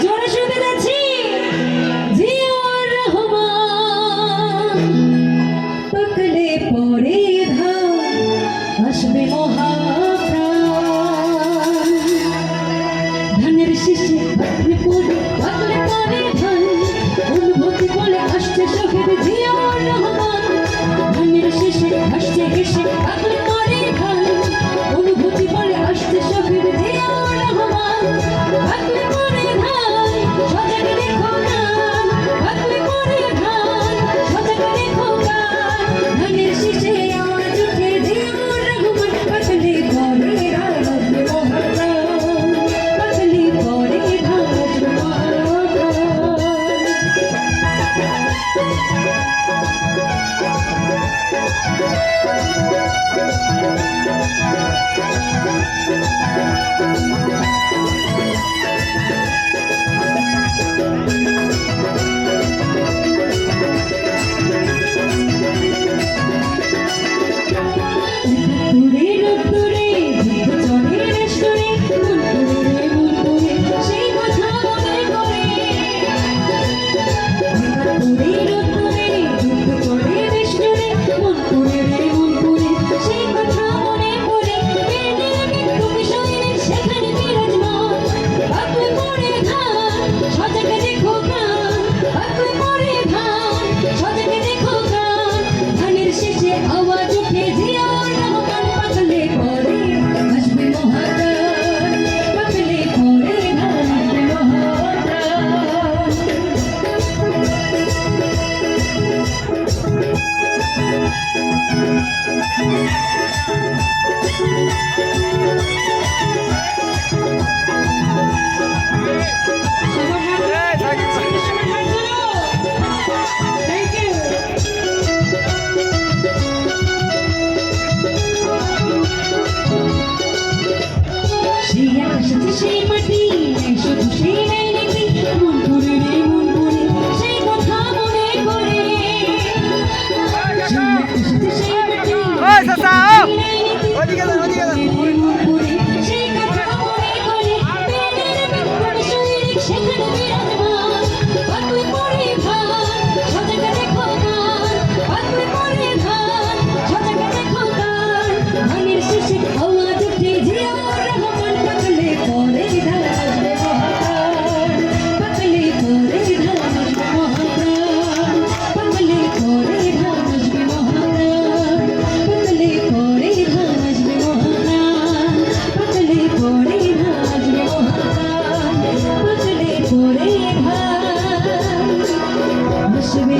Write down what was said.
জোরে শুনতে যাচ্ছি জিয়াউর রহমান পাকলে পরে ধান আসবে মহাপ্রাণ ধানের শীষে পাকলে পরে ধান অনুভূতি বলে আসছে শহীদ জিয়াউর রহমান ধানের শীষে আসছে হেসে পাকলে পরে ধান অনুভূতি বলে আসছে শহীদ জিয়াউর রহমান পাকলে পরে ধান সজাগ রেখো গান পাকলে পরে ধান সজাগ রেখো গান ধানের শীষে আওয়াজ উঠে জিয়াউর রহমান পাকলে পরে ধান আসবে মহাপ্রাণ পাকলে পরে ধান আসবে উত্তরে উত্তরে চনের রেশরে মনপুরে মনপুরে সেই কথা মনে করে উত্তরে উত্তরে চনের রেশরে মনপুরে মনপুরে সেই কথা মনে পড়ে তুমি শরীরে সেখানে বিরাজমান পাকলে পরে ধান সজাগ রেখো গান পাকলে পরে ধান সজাগ রেখো গান ধানের শেষে আওয়াজ উঠে জিয়াউর রহমান পাকলে পরে আসবে মহাপ্রাণ পাকলে পরে ধান আসবে মহাপ্রাণ Thank you. সেই আকাশে সেই মাটি শুধু সেই নাই নাকি মনপুরে রে মনপুরে সেই কথা মনে করে সেই আকাশে সেই মাটি মনপুরে সেই কথা মনে করে প্রেমের শরীর সেখানে বিরাজমান পাকলে পরে ধান সজাগ রেখো গান পাকলে পরে ধান সজাগ রেখো গান ধানের শেষে আওয়াজ উঠে জিয়াউর রহমান পাকলে পরে ধান আসবে মহাপ্রাণ পাকলে পরে ধান আসবে মহাপ্রাণ পাকলে পরে ধান আসবে মহাপ্রাণ পাকলে পরে ধান আসবে মহাপ্রাণ পাকলে পরে ধান আসবে মহাপ্রাণ পাকলে পরে ধান আসবে